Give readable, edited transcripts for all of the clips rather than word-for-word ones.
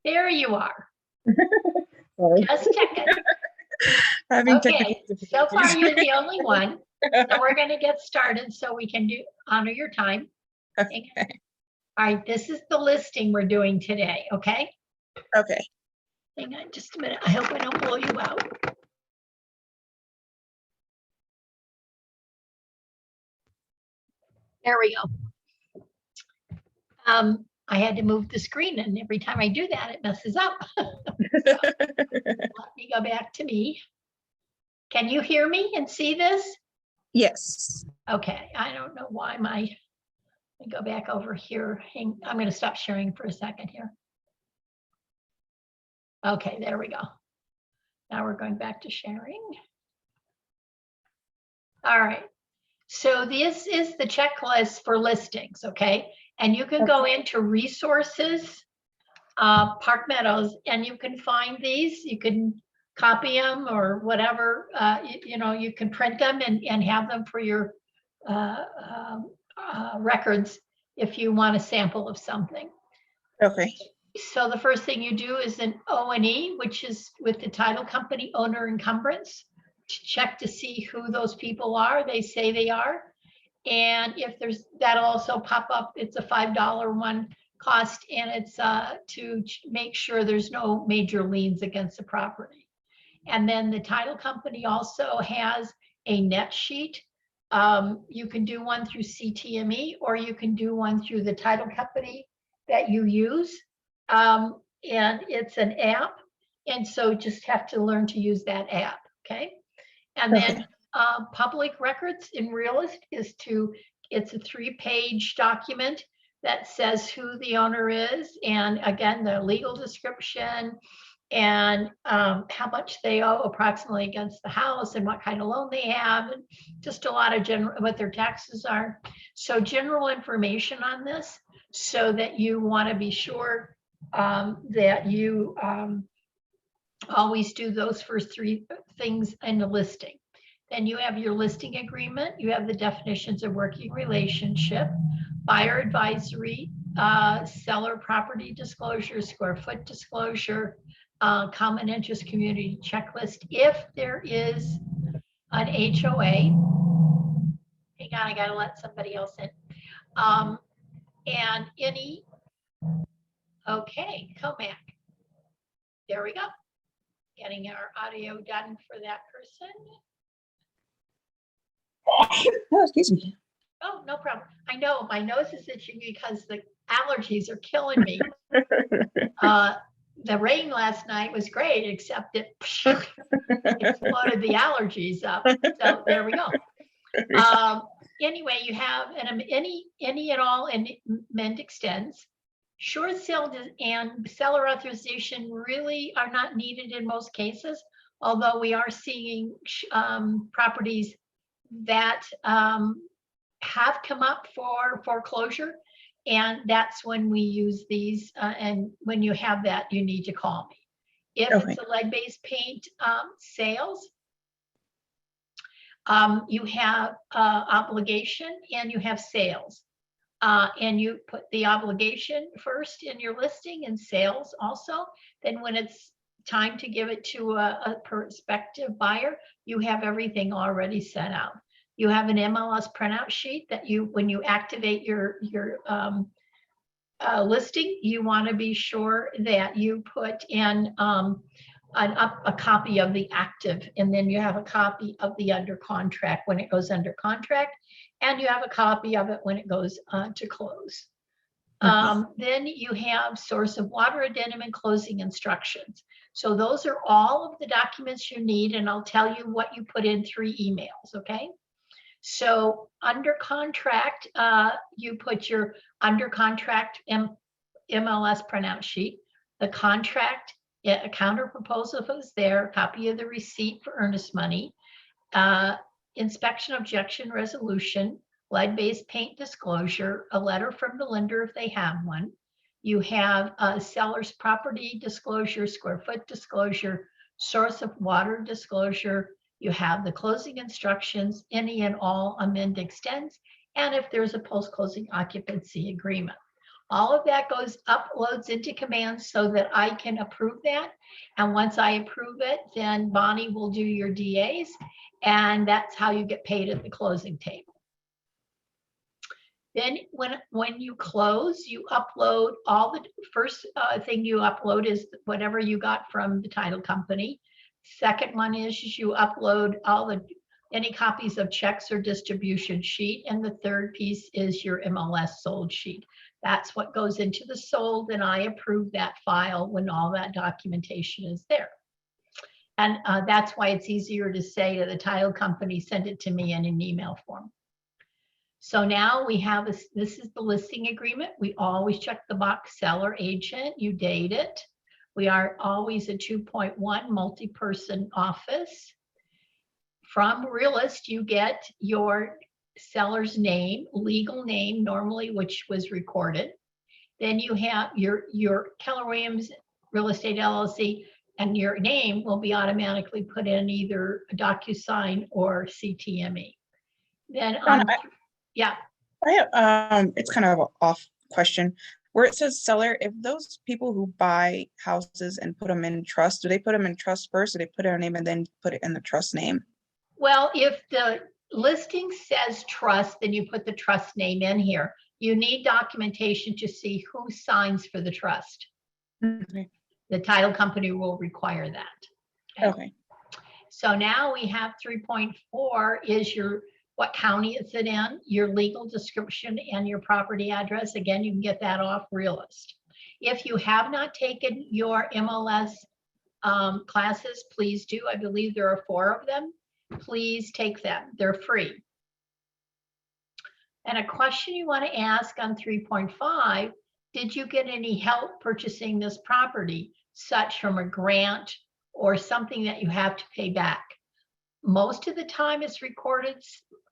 There you are. Sorry. Just checking. Having Okay, technical so far difficulties. you're the only one. So we're going to get started so we can honor your time. Okay. All right, this is the listing we're doing today, okay? Okay. Hang on just a minute. I hope I don't blow you out. There we go. I had to move the screen, and every time I do that, it messes up. So, let me go back to me. Can you hear me and see this? Yes. Okay, I don't know why let me go back over here. I'm going to stop sharing for a second here. Okay, there we go. Now we're going back to sharing. All right. So this is the checklist for listings, okay? And you can go into resources, Park Meadows, and you can find these. You can copy them or whatever. You can print them and have them for your records if you want a sample of something. Okay. So the first thing you do is an O&E, which is with the title company owner encumbrance, to check to see who those people are. They say they are. And if that'll also pop up. It's a $5 one cost, and it's to make sure there's no major liens against the property. And then the title company also has a net sheet. You can do one through CTME, or you can do one through the title company that you use. And it's an app. And so just have to learn to use that app, okay? And then public records in Realist it's a 3-page document that says who the owner is, and again, the legal description, and how much they owe approximately against the house, and what kind of loan they have, and just a lot of general, what their taxes are. So general information on this, so that you want to be sure that you always do those first 3 things in the listing. Then you have your listing agreement. You have the definitions of working relationship, buyer advisory, seller property disclosure, square foot disclosure, common interest community checklist. If there is an HOA, hang on, I got to let somebody else in. And any, okay, Comac. There we go. Getting our audio done for that person. Oh, excuse me. Oh, no problem. I know my nose is itching because the allergies are killing me. The rain last night was great, except it exploded the allergies up. So there we go. Anyway, you have any and all amend extends. Short sale and seller authorization really are not needed in most cases, although we are seeing properties that have come up for foreclosure, and that's when we use these. And when you have that, you need to call me. If it's a lead-based paint sales, you have obligation and you have sales. And you put the obligation first in your listing and sales also. Then when it's time to give it to a prospective buyer, you have everything already set out. You have an MLS printout sheet that when you activate your listing, you want to be sure that you put in a copy of the active, and then you have a copy of the under contract when it goes under contract, and you have a copy of it when it goes to close. Then you have source of water addendum and closing instructions. So those are all of the documents you need, and I'll tell you what you put in 3 emails, okay? So under contract, you put your under contract MLS printout sheet, the contract, a counter proposal is there, a copy of the receipt for earnest money, inspection objection resolution, lead-based paint disclosure, a letter from the lender if they have one. You have a seller's property disclosure, square foot disclosure, source of water disclosure. You have the closing instructions, any and all amend extends, and if there's a post-closing occupancy agreement. All of that uploads into Command so that I can approve that. And once I approve it, then Bonnie will do your DAs, and that's how you get paid at the closing table. Then when you close, you upload all the first thing you upload is whatever you got from the title company. Second one is you upload any copies of checks or distribution sheet. And the third piece is your MLS sold sheet. That's what goes into the sold, and I approve that file when all that documentation is there. And that's why it's easier to say to the title company, send it to me in an email form. So now we have this is the listing agreement. We always check the box seller agent, you date it. We are always a 2.1 multi-person office. From Realist, you get your seller's name, legal name normally, which was recorded. Then you have your Keller Williams Real Estate LLC, and your name will be automatically put in either a DocuSign or CTME. Then yeah. It's kind of an off question. Where it says seller, if those people who buy houses and put them in trust, do they put them in trust first, or they put their name and then put it in the trust name? Well, if the listing says trust, then you put the trust name in here. You need documentation to see who signs for the trust. Okay. The title company will require that. Okay. So now we have 3.4 is what county is it in, your legal description, and your property address. Again, you can get that off Realist. If you have not taken your MLS classes, please do. I believe there are 4 of them. Please take them. They're free. And a question you want to ask on 3.5, did you get any help purchasing this property, such from a grant or something that you have to pay back? Most of the time it's recorded.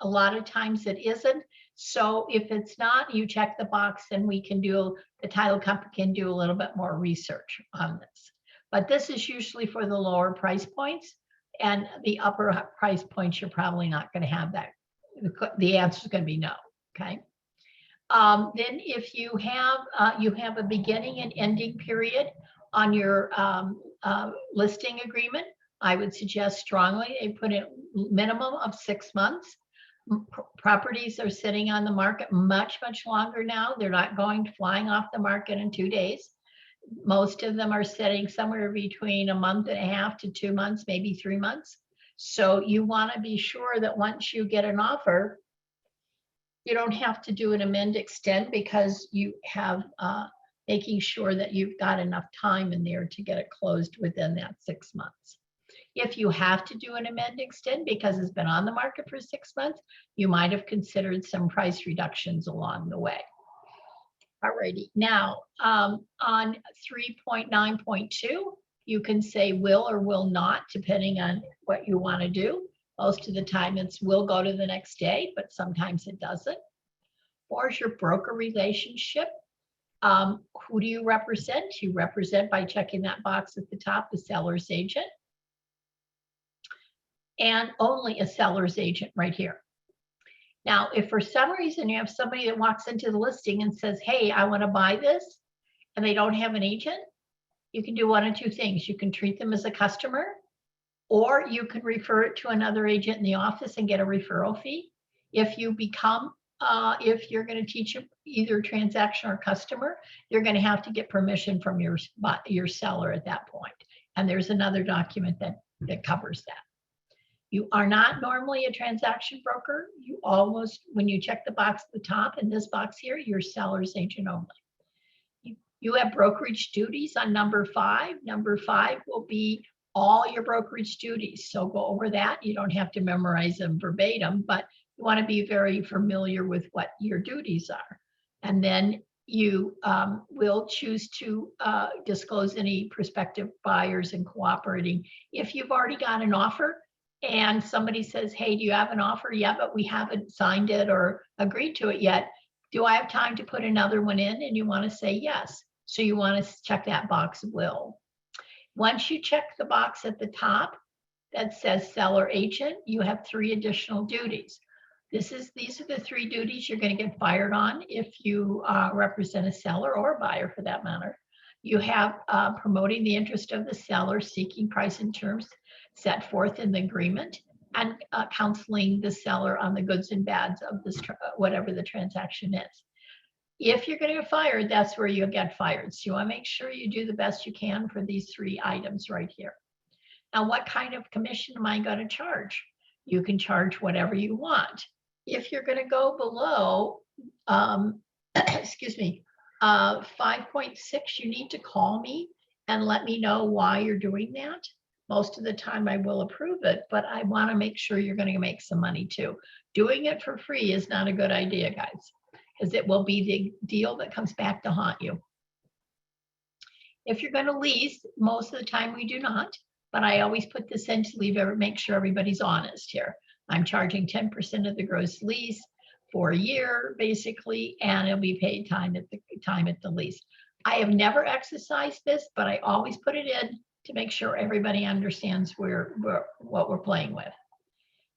A lot of times it isn't. So if it's not, you check the box, and the title company can do a little bit more research on this. But this is usually for the lower price points, and the upper price points, you're probably not going to have that. The answer is going to be no. Okay. Then if you have a beginning and ending period on your listing agreement, I would suggest strongly they put in minimum of 6 months. Properties are sitting on the market much longer now. They're not flying off the market in 2 days. Most of them are sitting somewhere between a month and a half to 2 months, maybe 3 months. So you want to be sure that once you get an offer, you don't have to do an amend extend, because you have making sure that you've got enough time in there to get it closed within that 6 months. If you have to do an amend extend because it's been on the market for 6 months, you might have considered some price reductions along the way. Alrighty, now on 3.9.2, you can say will or will not, depending on what you want to do. Most of the time it's will go to the next day, but sometimes it doesn't. Or is your broker relationship? Who do you represent? You represent by checking that box at the top, the seller's agent. And only a seller's agent right here. Now, if for some reason you have somebody that walks into the listing and says, hey, I want to buy this, and they don't have an agent, you can do one of 2 things. You can treat them as a customer, or you can refer it to another agent in the office and get a referral fee. If you become, if you're going to teach either transaction or customer, you're going to have to get permission from your seller at that point. And there's another document that covers that. You are not normally a transaction broker. You almost, when you check the box at the top in this box here, you're seller's agent only. You have brokerage duties on number 5. Number 5 will be all your brokerage duties. So go over that. You don't have to memorize them verbatim, but you want to be very familiar with what your duties are. And then you will choose to disclose any prospective buyers and cooperating. If you've already got an offer, and somebody says, hey, do you have an offer? Yeah, but we haven't signed it or agreed to it yet. Do I have time to put another one in? And you want to say yes. So you want to check that box will. Once you check the box at the top that says seller agent, you have 3 additional duties. These are the 3 duties you're going to get fired on if you represent a seller or a buyer for that matter. You have promoting the interest of the seller, seeking price and terms set forth in the agreement, and counseling the seller on the goods and bads of this, whatever the transaction is. If you're going to get fired, that's where you'll get fired. So you want to make sure you do the best you can for these 3 items right here. Now, what kind of commission am I going to charge? You can charge whatever you want. If you're going to go below, excuse me, 5.6, you need to call me and let me know why you're doing that. Most of the time I will approve it, but I want to make sure you're going to make some money too. Doing it for free is not a good idea, guys, because it will be the deal that comes back to haunt you. If you're going to lease, most of the time we do not, but I always put this in to make sure everybody's honest here. I'm charging 10% of the gross lease for a year, basically, and it'll be paid time at the lease. I have never exercised this, but I always put it in to make sure everybody understands what we're playing with.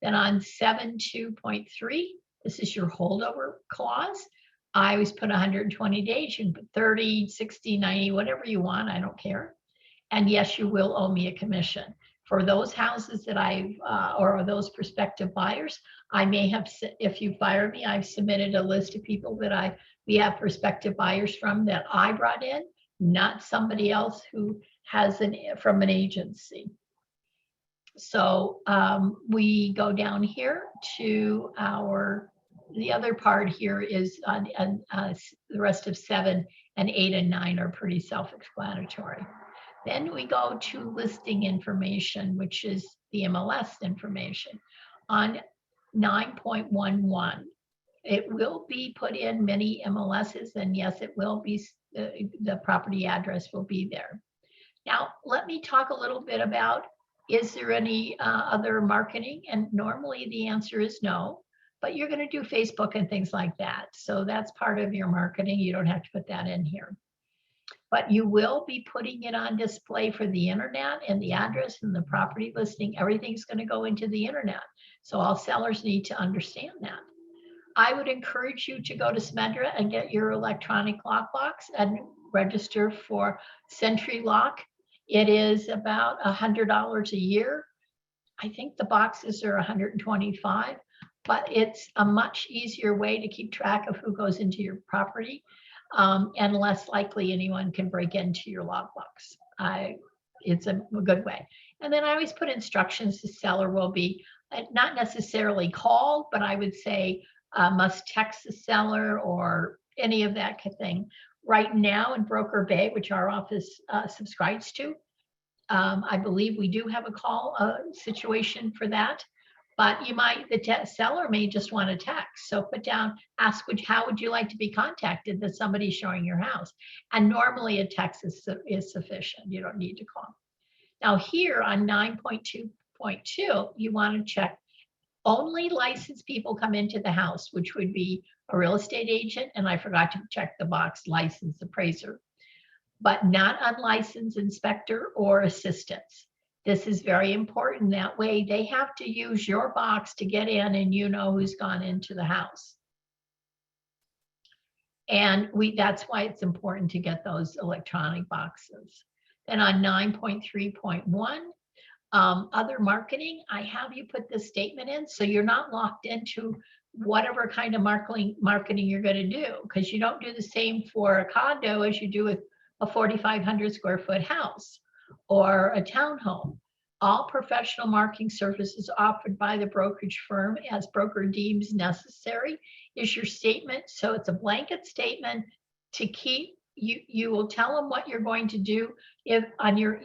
Then on 7.2.3, this is your holdover clause. I always put 120 days. You can put 30, 60, 90, whatever you want. I don't care. And yes, you will owe me a commission. For those houses that or those prospective buyers, I may have, if you fire me, I've submitted a list of people that we have prospective buyers from that I brought in, not somebody else who has from an agency. So we go down here to the other part here is the rest of 7 and 8 and 9 are pretty self-explanatory. Then we go to listing information, which is the MLS information. On 9.11, it will be put in many MLSs, and yes, it will be, the property address will be there. Now, let me talk a little bit about, is there any other marketing? And normally the answer is no, but you're going to do Facebook and things like that. So that's part of your marketing. You don't have to put that in here. But you will be putting it on display for the internet, and the address and the property listing, everything's going to go into the internet. So all sellers need to understand that. I would encourage you to go to Smedra and get your electronic lockbox and register for Century Lock. It is about $100 a year. I think the boxes are $125, but it's a much easier way to keep track of who goes into your property. And less likely anyone can break into your lockbox. It's a good way. And then I always put instructions. The seller will be not necessarily called, but I would say must text the seller or any of that kind of thing. Right now in Broker Bay, which our office subscribes to, I believe we do have a call situation for that. But the seller may just want to text. So put down, ask, how would you like to be contacted that somebody's showing your house? And normally a text is sufficient. You don't need to call. Now here on 9.2.2, you want to check only licensed people come into the house, which would be a real estate agent. And I forgot to check the box licensed appraiser, but not unlicensed inspector or assistants. This is very important. That way they have to use your box to get in and you know who's gone into the house. And that's why it's important to get those electronic boxes. Then on 9.3.1, other marketing, I have you put this statement in so you're not locked into whatever kind of marketing you're going to do, because you don't do the same for a condo as you do with a 4,500 square foot house or a townhome. All professional marketing services offered by the brokerage firm as broker deems necessary is your statement. So it's a blanket statement to keep, you will tell them what you're going to do if on your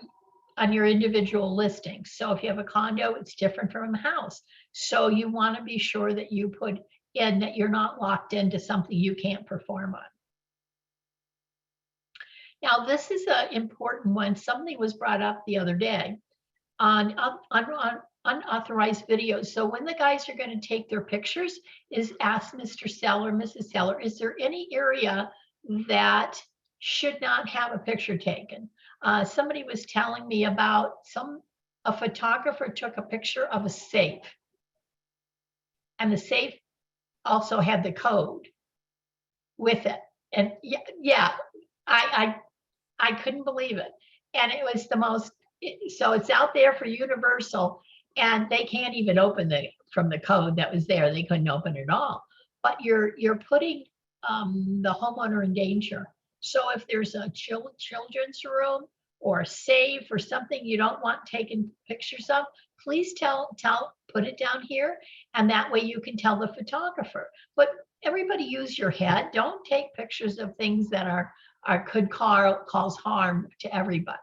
individual listing. So if you have a condo, it's different from a house. So you want to be sure that you put in that you're not locked into something you can't perform on. Now, this is an important one. Something was brought up the other day on unauthorized videos. So when the guys are going to take their pictures, is ask Mr. Seller, Mrs. Seller, is there any area that should not have a picture taken? Somebody was telling me about a photographer took a picture of a safe, and the safe also had the code with it. And yeah, I couldn't believe it. And it was the most, so it's out there for Universal, and they can't even open from the code that was there. They couldn't open it all. But you're putting the homeowner in danger. So if there's a children's room or a safe or something you don't want taken pictures of, please put it down here, and that way you can tell the photographer. But everybody use your head. Don't take pictures of things that could cause harm to everybody.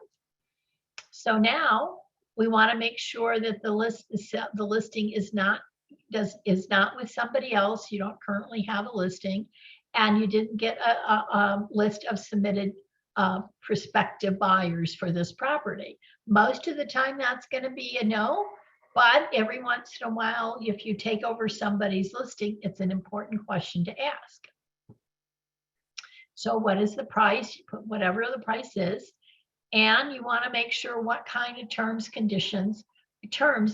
So now we want to make sure that the listing is not with somebody else. You don't currently have a listing, and you didn't get a list of submitted prospective buyers for this property. Most of the time that's going to be a no, but every once in a while, if you take over somebody's listing, it's an important question to ask. So what is the price? You put whatever the price is, and you want to make sure what kind of terms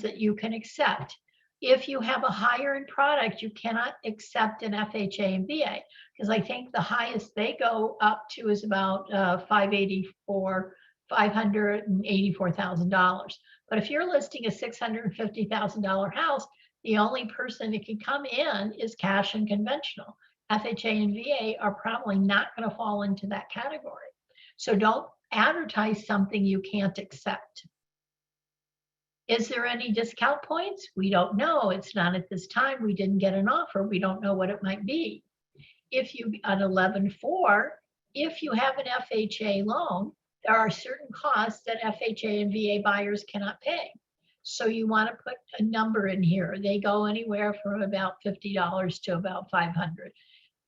that you can accept. If you have a higher end product, you cannot accept an FHA and VA, because I think the highest they go up to is about $584,000. But if you're listing a $650,000 house, the only person that can come in is cash and conventional. FHA and VA are probably not going to fall into that category. So don't advertise something you can't accept. Is there any discount points? We don't know. It's not at this time. We didn't get an offer. We don't know what it might be. If you, on 11.4, if you have an FHA loan, there are certain costs that FHA and VA buyers cannot pay. So you want to put a number in here. They go anywhere from about $50 to about $500.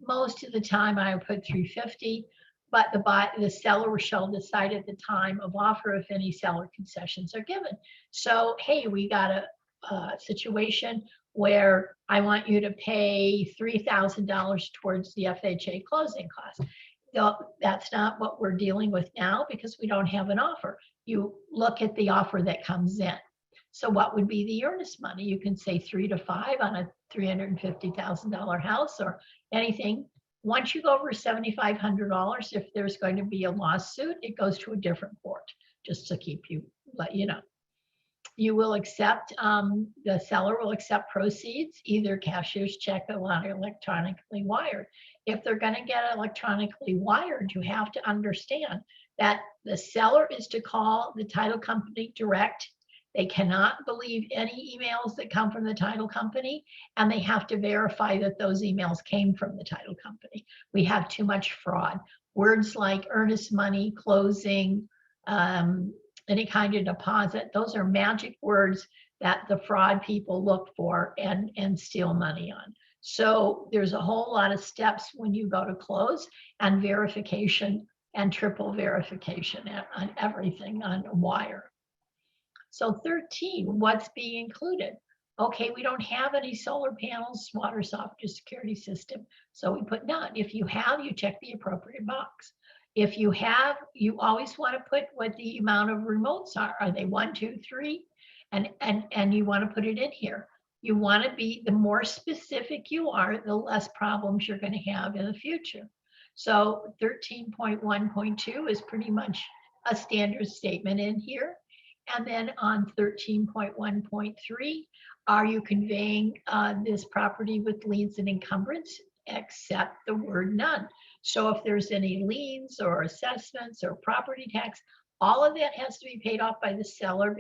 Most of the time I put $350, but the seller shall decide at the time of offer if any seller concessions are given. So, hey, we got a situation where I want you to pay $3,000 towards the FHA closing costs. That's not what we're dealing with now, because we don't have an offer. You look at the offer that comes in. So what would be the earnest money? You can say 3 to 5 on a $350,000 house or anything. Once you go over $7,500, if there's going to be a lawsuit, it goes to a different court, just to let you know. You will accept, the seller will accept proceeds, either cashier's check or electronically wired. If they're going to get electronically wired, you have to understand that the seller is to call the title company direct. They cannot believe any emails that come from the title company, and they have to verify that those emails came from the title company. We have too much fraud. Words like earnest money, closing, any kind of deposit, those are magic words that the fraud people look for and steal money on. So there's a whole lot of steps when you go to close, and verification and triple verification on everything on wire. So 13, what's being included? Okay, we don't have any solar panels, water softener, security system, so we put none. If you have, you check the appropriate box. If you have, you always want to put what the amount of remotes are. Are they 1, 2, 3? And you want to put it in here. You want to be, the more specific you are, the less problems you're going to have in the future. So 13.1.2 is pretty much a standard statement in here. And then on 13.1.3, are you conveying this property with liens and encumbrance, except the word none? So if there's any liens or assessments or property tax, all of that has to be paid off by the seller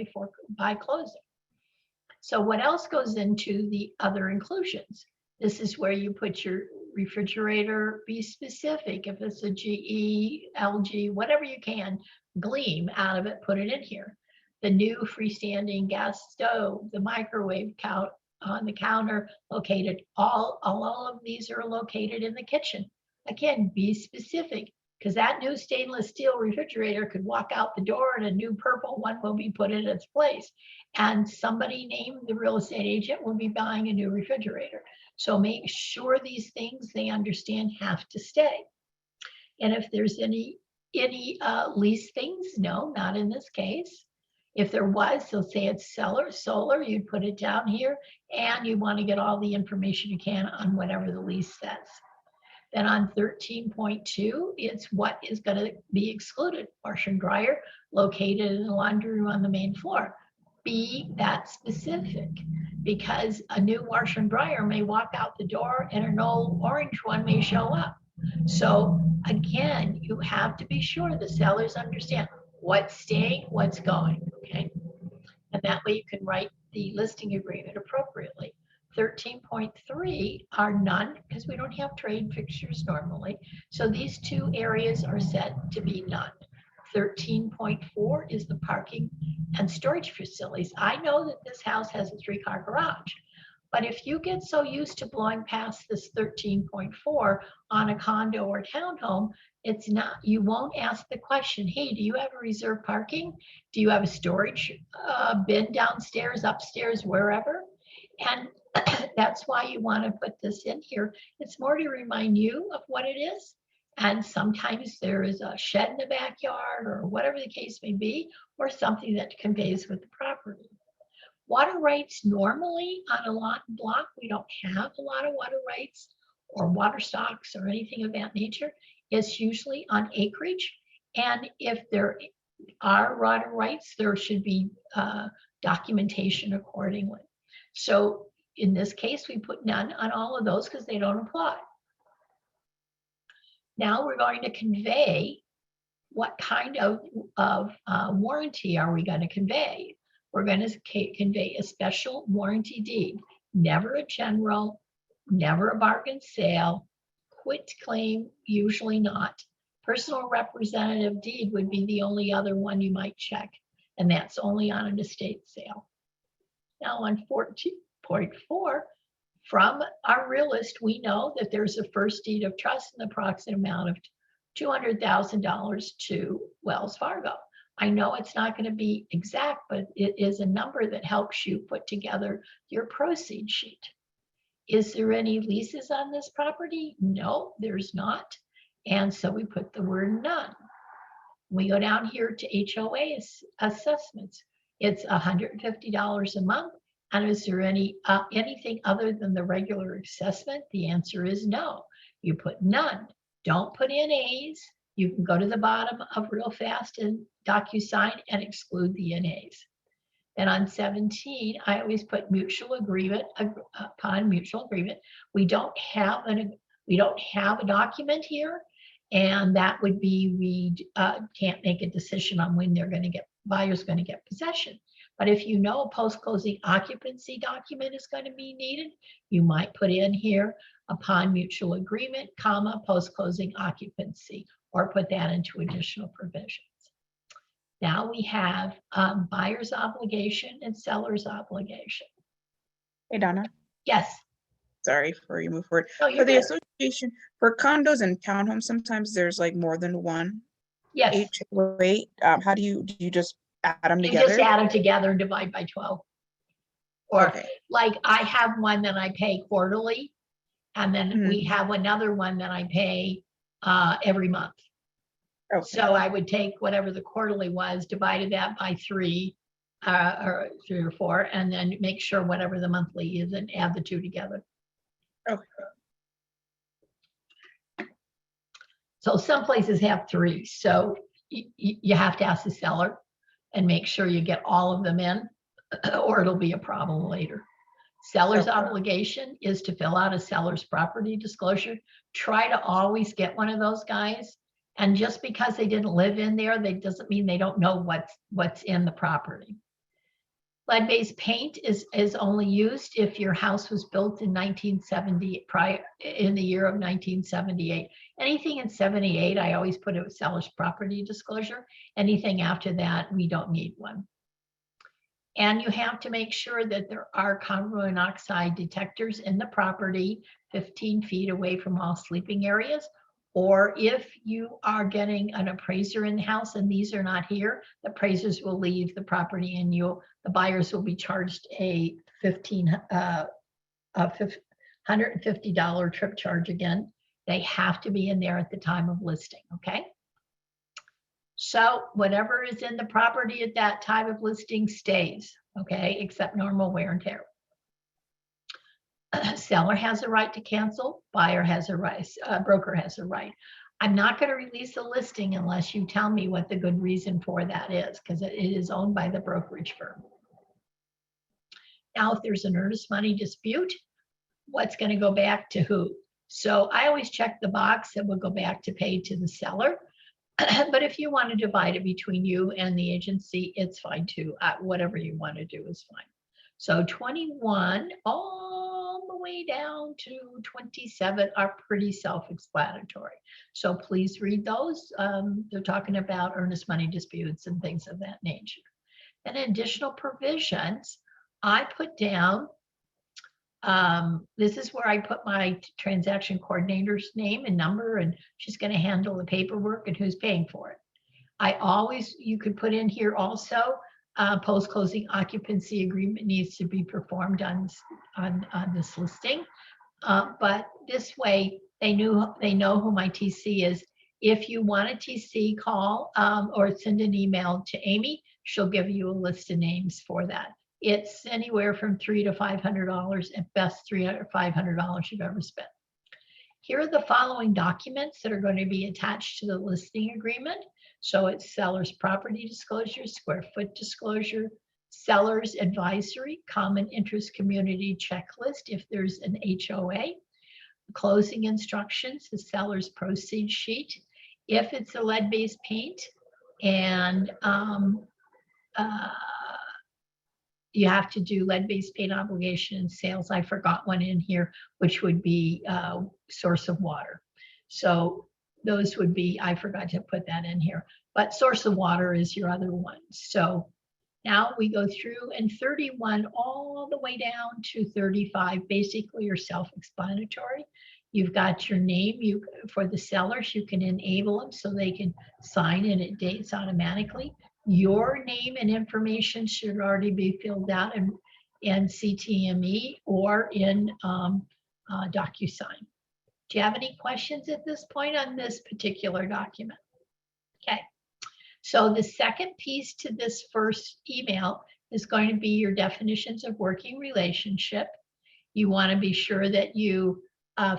by closing. So what else goes into the other inclusions? This is where you put your refrigerator, be specific. If it's a GE, LG, whatever you can glean out of it, put it in here. The new freestanding gas stove, the microwave on the counter located, all of these are located in the kitchen. Again, be specific, because that new stainless steel refrigerator could walk out the door and a new purple one will be put in its place. And somebody named the real estate agent will be buying a new refrigerator. So make sure these things they understand have to stay. And if there's any lease things, no, not in this case. If there was, they'll say it's seller, solar, you'd put it down here, and you want to get all the information you can on whatever the lease says. Then on 13.2, it's what is going to be excluded. Washer and dryer located in the laundry room on the main floor. Be that specific, because a new washer and dryer may walk out the door and an old orange one may show up. So again, you have to be sure the sellers understand what's staying, what's going, okay? And that way you can write the listing agreement appropriately. 13.3 are none, because we don't have trade fixtures normally. So these two areas are set to be none. 13.4 is the parking and storage facilities. I know that this house has a 3-car garage, but if you get so used to blowing past this 13.4 on a condo or townhome, it's not, you won't ask the question, hey, do you have a reserved parking? Do you have a storage bin downstairs, upstairs, wherever? And that's why you want to put this in here. It's more to remind you of what it is. And sometimes there is a shed in the backyard or whatever the case may be, or something that conveys with the property. Water rights, normally on a lot and block, we don't have a lot of water rights or water stocks or anything of that nature. It's usually on acreage. And if there are water rights, there should be documentation accordingly. So in this case, we put none on all of those because they don't apply. Now we're going to convey what kind of warranty are we going to convey? We're going to convey a special warranty deed, never a general, never a bargain sale, quit claim, usually not. Personal representative deed would be the only other one you might check, and that's only on an estate sale. Now on 14.4, from our realist, we know that there's a first deed of trust in the approximate amount of $200,000 to Wells Fargo. I know it's not going to be exact, but it is a number that helps you put together your proceed sheet. Is there any leases on this property? No, there's not. And so we put the word none. We go down here to HOA assessments. It's $150 a month. And is there anything other than the regular assessment? The answer is no. You put none. Don't put NAs. You can go to the bottom of Real Fast and DocuSign and exclude the NAs. And on 17, I always put mutual agreement upon mutual agreement. We don't have a document here, and that would be we can't make a decision on when buyer's going to get possession. But if you know a post-closing occupancy document is going to be needed, you might put in here upon mutual agreement, comma, post-closing occupancy, or put that into additional provisions. Now we have buyer's obligation and seller's obligation. Hey, Donna. Yes. Sorry for you move forward. No, For the association, for condos and townhomes, sometimes there's like more than one. Yes. HOA. How do you just add them You together? just add them together and divide by 12. Or Okay. like I have one that I pay quarterly, and then we have another one that I pay every month. Okay. So I would take whatever the quarterly was, divided that by 3 or 3 or 4, and then make sure whatever the monthly is and add the two together. Okay. So some places have 3. So you have to ask the seller and make sure you get all of them in, or it'll be a problem later. Seller's obligation is to fill out a seller's property disclosure. Try to always get one of those guys. And just because they didn't live in there, that doesn't mean they don't know what's in the property. Lead-based paint is only used if your house was built in 1970, in the year of 1978. Anything in 78, I always put a seller's property disclosure. Anything after that, we don't need one. And you have to make sure that there are carbon monoxide detectors in the property 15 feet away from all sleeping areas. Or if you are getting an appraiser in the house and these are not here, the appraisers will leave the property and the buyers will be charged a $150 trip charge again. They have to be in there at the time of listing, okay? So whatever is in the property at that time of listing stays, okay, except normal wear and tear. Seller has a right to cancel, buyer has a right, broker has a right. I'm not going to release a listing unless you tell me what the good reason for that is, because it is owned by the brokerage firm. Now, if there's an earnest money dispute, what's going to go back to who? So I always check the box that will go back to paid to the seller. But if you want to divide it between you and the agency, it's fine too. Whatever you want to do is fine. So 21 all the way down to 27 are pretty self-explanatory. So please read those. They're talking about earnest money disputes and things of that nature. And additional provisions, I put down, this is where I put my transaction coordinator's name and number, and she's going to handle the paperwork and who's paying for it. You could put in here also, post-closing occupancy agreement needs to be performed on this listing. But this way, they know who my TC is. If you want a TC, call or send an email to Amy. She'll give you a list of names for that. It's anywhere from $300 to $500, at best $300 or $500 you've ever spent. Here are the following documents that are going to be attached to the listing agreement. So it's seller's property disclosure, square foot disclosure, seller's advisory, common interest community checklist if there's an HOA, closing instructions, the seller's proceeds sheet. If it's a lead-based paint and you have to do lead-based paint obligation and sales. I forgot one in here, which would be source of water. So those would be, I forgot to put that in here, but source of water is your other one. So now we go through, and 31 all the way down to 35 basically are self-explanatory. You've got your name. For the sellers, you can enable them so they can sign and it dates automatically. Your name and information should already be filled out in CTME or in DocuSign. Do you have any questions at this point on this particular document? Okay. So the second piece to this first email is going to be your definitions of working relationship. You want to be sure that you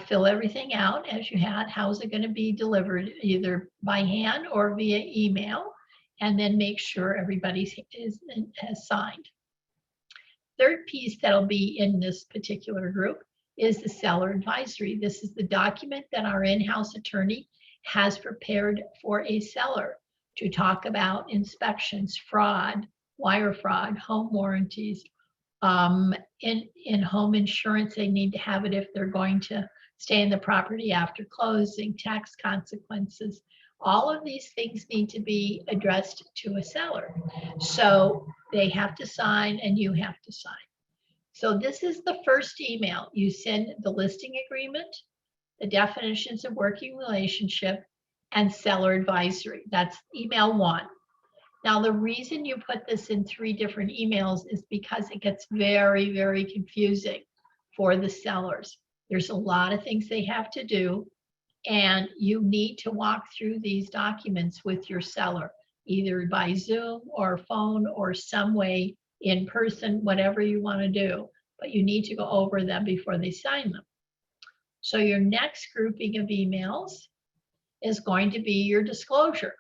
fill everything out as you had. How's it going to be delivered, either by hand or via email? And then make sure everybody has signed. Third piece that'll be in this particular group is the seller advisory. This is the document that our in-house attorney has prepared for a seller to talk about inspections, fraud, wire fraud, home warranties. In home insurance, they need to have it if they're going to stay in the property after closing, tax consequences. All of these things need to be addressed to a seller. So they have to sign and you have to sign. So this is the first email. You send the listing agreement, the definitions of working relationship, and seller advisory. That's email 1. Now, the reason you put this in 3 different emails is because it gets very, very confusing for the sellers. There's a lot of things they have to do. And you need to walk through these documents with your seller, either by Zoom or phone or some way in person, whatever you want to do. But you need to go over them before they sign them. So your next grouping of emails is going to be your disclosure.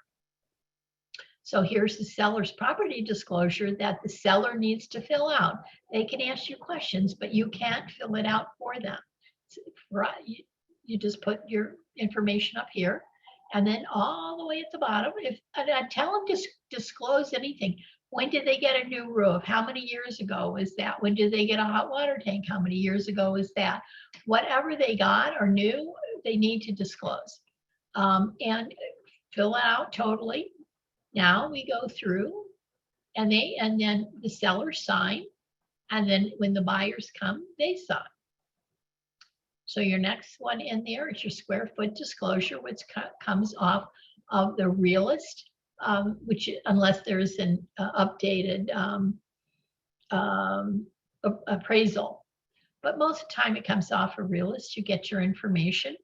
So here's the seller's property disclosure that the seller needs to fill out. They can ask you questions, but you can't fill it out for them. Right. You just put your information up here, and then all the way at the bottom, I tell them to disclose anything. When did they get a new roof? How many years ago was that? When did they get a hot water tank? How many years ago was that? Whatever they got or new, they need to disclose and fill it out totally. Now we go through, and then the sellers sign, and then when the buyers come, they sign. So your next one in there is your square foot disclosure, which comes off of the realist, which unless there's an updated appraisal. But most of the time it comes off a realist. You get your information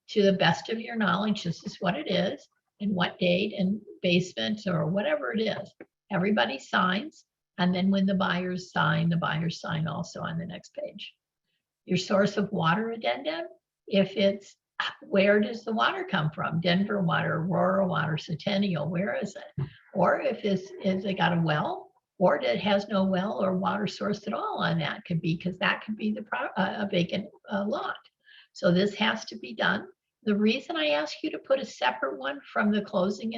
to the best of your knowledge. This is what it is. and what date and basement or whatever it is. Everybody signs. And then when the buyers sign also on the next page. Your source of water addendum, if it's, where does the water come from? Denver water, Aurora water, Centennial, where is it? Or if it's, is it got a well, or it has no well or water source at all on that, could be, because that could be the a vacant lot. So this has to be done. The reason I ask you to put a separate one from the closing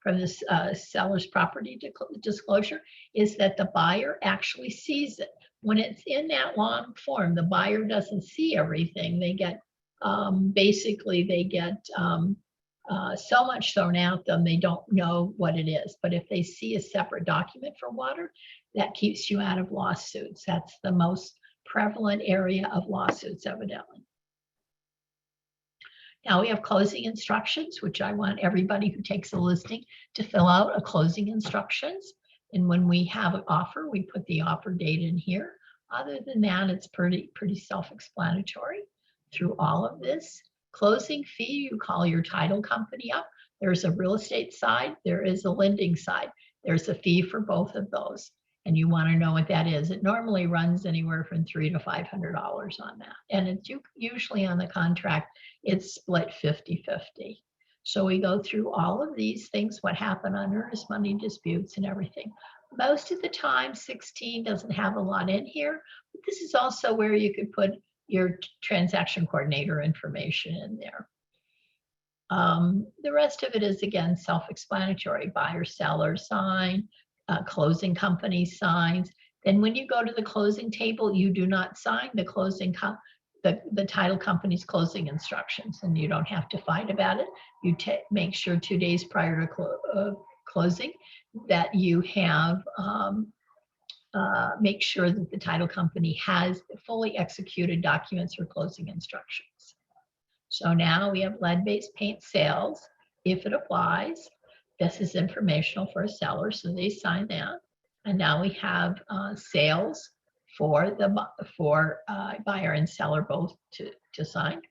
from this seller's property disclosure is that the buyer actually sees it. When it's in that long form, the buyer doesn't see everything. They get, basically they get so much thrown at them, they don't know what it is. But if they see a separate document for water, that keeps you out of lawsuits. That's the most prevalent area of lawsuits, evidently. Now we have closing instructions, which I want everybody who takes a listing to fill out a closing instructions. And when we have an offer, we put the offer date in here. Other than that, it's pretty self-explanatory through all of this. Closing fee, you call your title company up. There's a real estate side, there is a lending side. There's a fee for both of those. And you want to know what that is. It normally runs anywhere from $300 to $500 on that. And it's usually on the contract, it's split 50-50. So we go through all of these things, what happened on earnest money disputes and everything. Most of the time, 16 doesn't have a lot in here, but this is also where you could put your transaction coordinator information in there. The rest of it is, again, self-explanatory. Buyer, seller sign, closing company signs. Then when you go to the closing table, you do not sign the closing the title company's closing instructions, and you don't have to fight about it. You make sure 2 days prior to closing that you have make sure that the title company has fully executed documents for closing instructions. So now we have lead-based paint sales, if it applies. This is informational for a seller, so they sign that. And now we have sales for buyer and seller both to sign.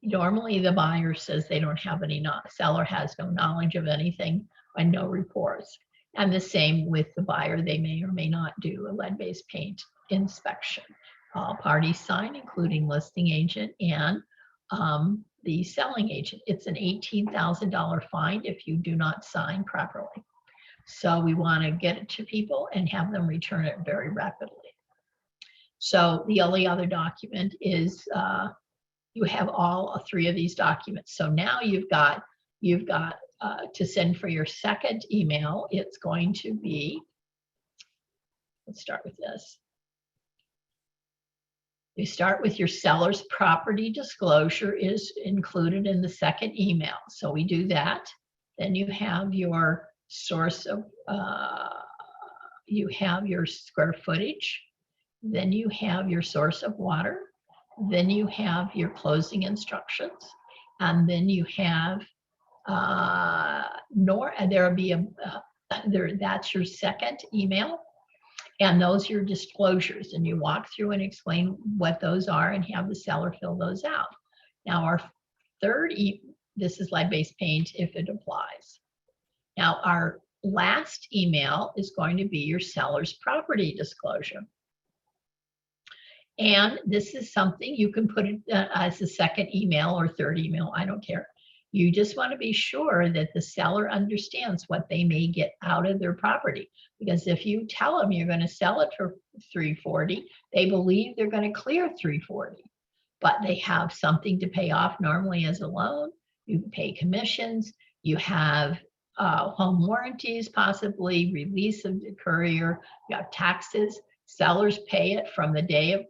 Normally the buyer says they don't have any, seller has no knowledge of anything and no reports. And the same with the buyer, they may or may not do a lead-based paint inspection. All parties sign, including listing agent and the selling agent. It's an $18,000 fine if you do not sign properly. So we want to get it to people and have them return it very rapidly. So the only other document is you have all 3 of these documents. So now you've got to send for your second email. It's going to be, let's start with this. You start with your seller's property disclosure is included in the second email. So we do that. Then you have your source of, you have your square footage. Then you have your source of water. Then you have your closing instructions. And then you have, there'll be that's your second email. And those are your disclosures, and you walk through and explain what those are and have the seller fill those out. Now our third, this is lead-based paint if it applies. Now our last email is going to be your seller's property disclosure. And this is something you can put it as a second email or third email, I don't care. You just want to be sure that the seller understands what they may get out of their property. Because if you tell them you're going to sell it for $340, they believe they're going to clear $340, but they have something to pay off normally as a loan. You pay commissions, you have home warranties, possibly release of the courier, you have taxes. Sellers pay it from the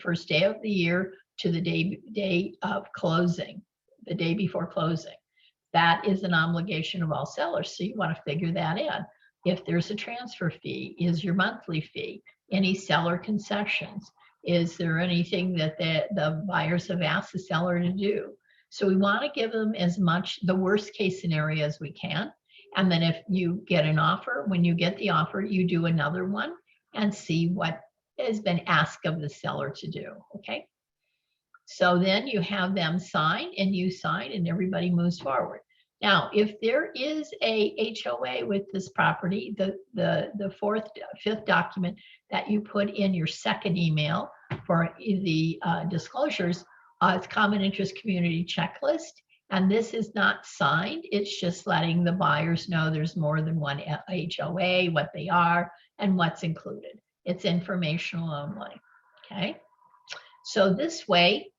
first day of the year to the day of closing, the day before closing. That is an obligation of all sellers, so you want to figure that in. If there's a transfer fee, is your monthly fee, any seller concessions? Is there anything that the buyers have asked the seller to do? So we want to give them as much, the worst case scenario as we can. And then if you get an offer, when you get the offer, you do another one and see what has been asked of the seller to do, okay? So then you have them sign and you sign and everybody moves forward. Now, if there is a HOA with this property, the fifth document that you put in your second email for the disclosures, it's common interest community checklist. And this is not signed. It's just letting the buyers know there's more than one HOA, what they are, and what's included. It's informational only. Okay. So this way,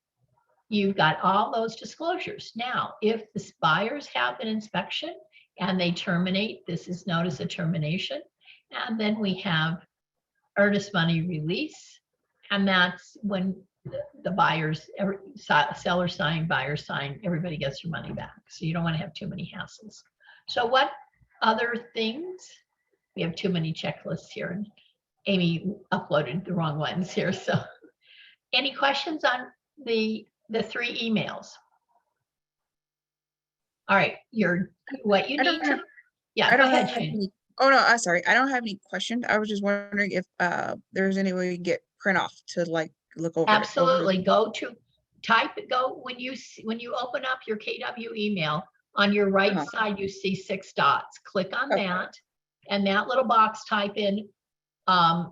you've got all those disclosures. Now, if the buyers have an inspection and they terminate, this is notice of termination. And then we have earnest money release. And that's when the buyers, seller sign, buyer sign, everybody gets their money back. So you don't want to have too many hassles. So what other things? We have too many checklists here, and Amy uploaded the wrong ones here. So any questions on the 3 emails? All right, what you need to, yeah, I go don't ahead, have Shane. any, oh no, I'm sorry. I don't have any questions. I was just wondering if there's any way you can get print off to like look over it. Absolutely. Go when you open up your KW email, on your right side, you see 6 dots. Click on that, and that little box, type in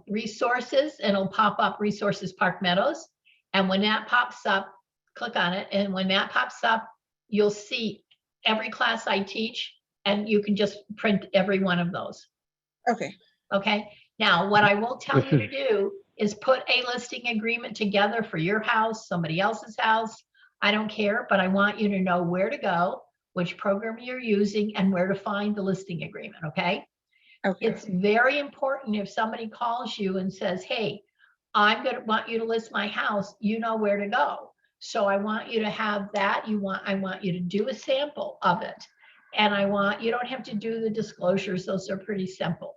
resources, and it'll pop up Resources Park Meadows. And when that pops up, click on it. And when that pops up, you'll see every class I teach, and you can just print every one of those. Okay. Okay. Now, what I will tell you to do is put a listing agreement together for your house, somebody else's house. I don't care, but I want you to know where to go, which program you're using, and where to find the listing agreement. Okay. Okay. It's very important if somebody calls you and says, hey, I'm going to want you to list my house, you know where to go. So I want you to have that. I want you to do a sample of it. And you don't have to do the disclosures. Those are pretty simple.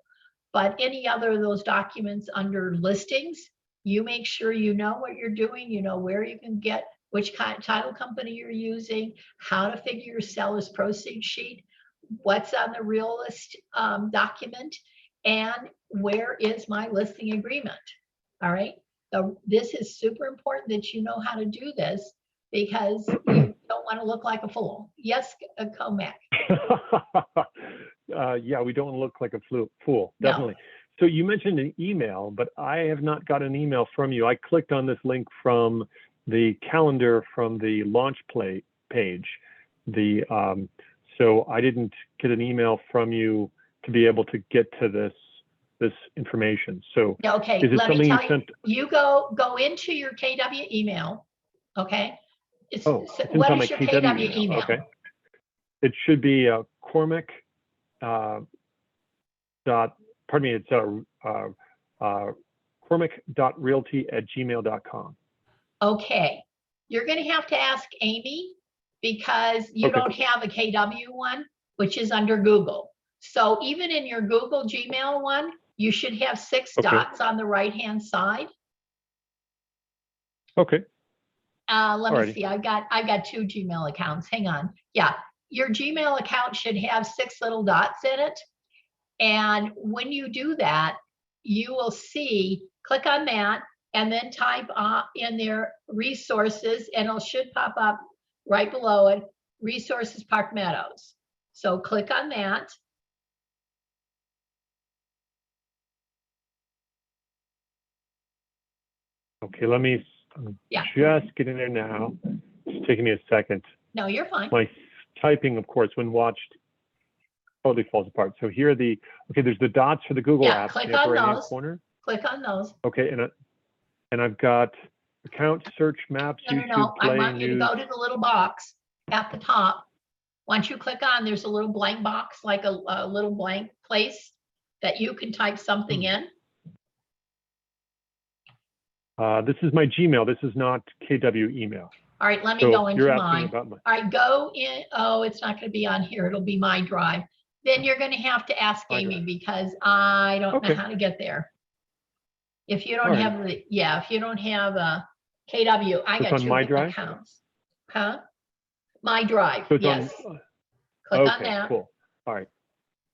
But any other of those documents under listings, you make sure you know what you're doing, you know where you can get, which kind of title company you're using, how to figure your seller's proceeds sheet, what's on the realist document, and where is my listing agreement. All right. So this is super important that you know how to do this, because you don't want to look like a fool. Yes, Comac. Yeah, we don't look like a fool, No. definitely. So you mentioned an email, but I have not got an email from you. I clicked on this link from the calendar from the launch page. So I didn't get an email from you to be able to get to this information. So okay, is it let me something tell you sent? you go into your KW email. Okay. It's What inside is your my KW email? Okay. It should be Cormac it's cormac.realty@gmail.com. Okay. You're going to have to ask Amy, because you Okay. don't have a KW one, which is under Google. So even in your Google Gmail one, you should have 6 Okay. dots on the right-hand side. Okay. Let me Alrighty. see. I've got 2 Gmail accounts. Hang on. Yeah. Your Gmail account should have 6 little dots in it. And when you do that, you will see, click on that, and then type in there resources, and it should pop up right below it, Resources Park Meadows. So click on that. Okay, let me just get in there now. It's taking me a second. No, you're fine. My typing, of course, when watched, totally falls apart. So here are there's the dots for the Google app. Click in the upper on right-hand those. corner. Click on those. Okay, and I've got account, search, maps, YouTube, No. play, I want you to news. go to the little box at the top. Once you click on, there's a little blank box, like a little blank place that you can type something in. This is my Gmail. This is not KW email. All right, let me So go into you're asking mine. about my. All right, go in. Oh, it's not going to be on here. It'll be my drive. Then you're going to have to ask My Amy, drive. because I don't know Okay. how to get there. If you don't All right. have if you don't have a KW, I It's got on 2 my drive? accounts. Huh? My drive. So it's Yes. Click on okay, that. cool. All right.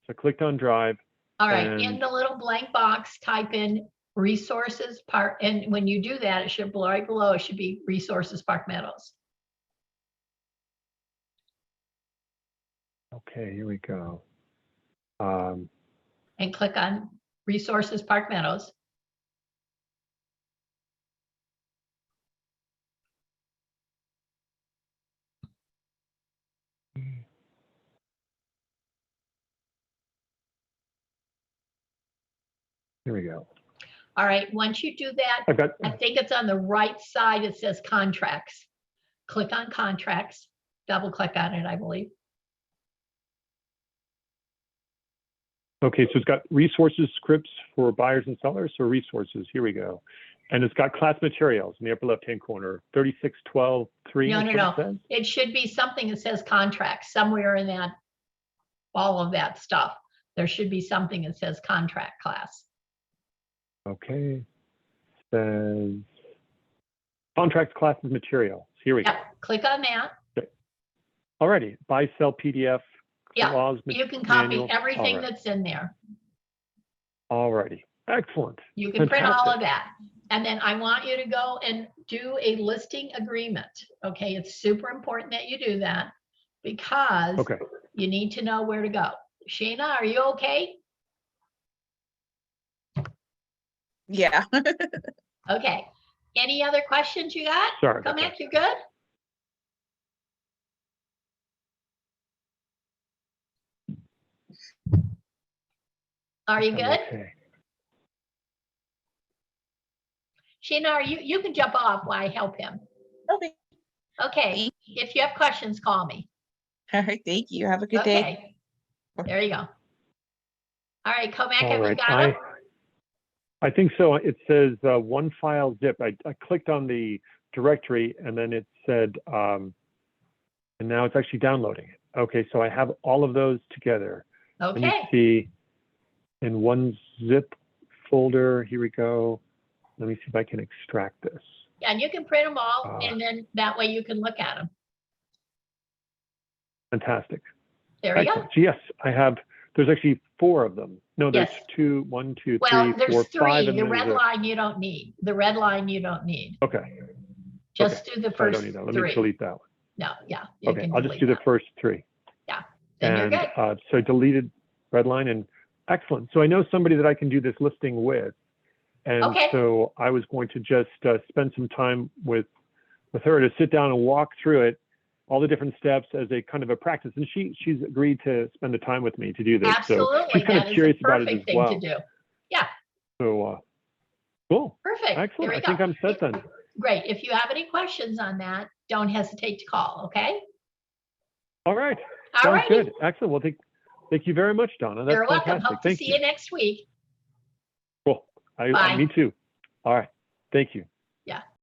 So I clicked on Drive. All right, in and the little blank box, type in Resources Park, and when you do that, it should right below, it should be Resources Park Meadows. Okay, here we go. And click on Resources Park Meadows. Here we go. All right, once you do that, I've got, I think it's on the right side, it says contracts. Click on contracts, double click on it, I believe. okay, so it's got resources scripts for buyers and sellers, so resources, here we go. And it's got class materials in the upper left-hand corner, 3612.3. No, is no, what no. it says? It should be something that says contracts somewhere in that, all of that stuff. There should be something that says contract class. Okay, says contracts, classes, materials. Here we go. Yep, click on that. Alrighty, buy, sell PDF, Yeah, clause, you can copy manual. everything Alright. that's in there. Alrighty, excellent. You can print all Fantastic. of that. And then I want you to go and do a listing agreement. Okay, it's super important that you do that because Okay, you need to know where to go. Sheena, are you okay? Yeah. Okay. Any other questions you got? sorry about Come that. back, you good? Are you I'm good? okay. Sheena, you can jump off while I help him. Okay. Okay, Thank if you have questions, call me. All right. Thank you. Have a good day. Okay. There you go. All right, Comac, All have we right, got him? I think so. It says one file zip. I clicked on the directory and then it said, and now it's actually downloading it. Okay, so I have all of those together. Let me Okay, see in one zip folder. Here we go. Let me see if I can extract this. and you can print them all and then that way you can look at them. Fantastic. There you go. Excellent. So yes, I have, there's actually 4 of them. No, there's Yes. 2, 1, 2, 3, Well, 4, there's 5. 3. And The then red there's line you don't need. The red line you don't need. okay. Just do the So I first don't need that. Let me 3. delete that one. No, yeah. you Okay, can I'll just do delete the that. first 3. Then you're And good. so I deleted Redline and excellent. So I know somebody that I can do this listing with. And Okay. so I was going to just spend some time with her to sit down and walk through it, all the different steps as a kind of a practice. And she's agreed to spend the time with me to do this. So Absolutely. she's kind That of is curious a about it as perfect thing well. to do. Yeah, So cool. perfect. There Excellent. we I go. think I'm set then. Great. If you have any questions on that, don't hesitate to call, okay? All right. All Sounds righty. good. Excellent. Well, thank you very much, Donna. That's You're welcome. fantastic. Hope to Thank see you. you next week. Cool. Bye. Me too. All right. Thank you. Yeah.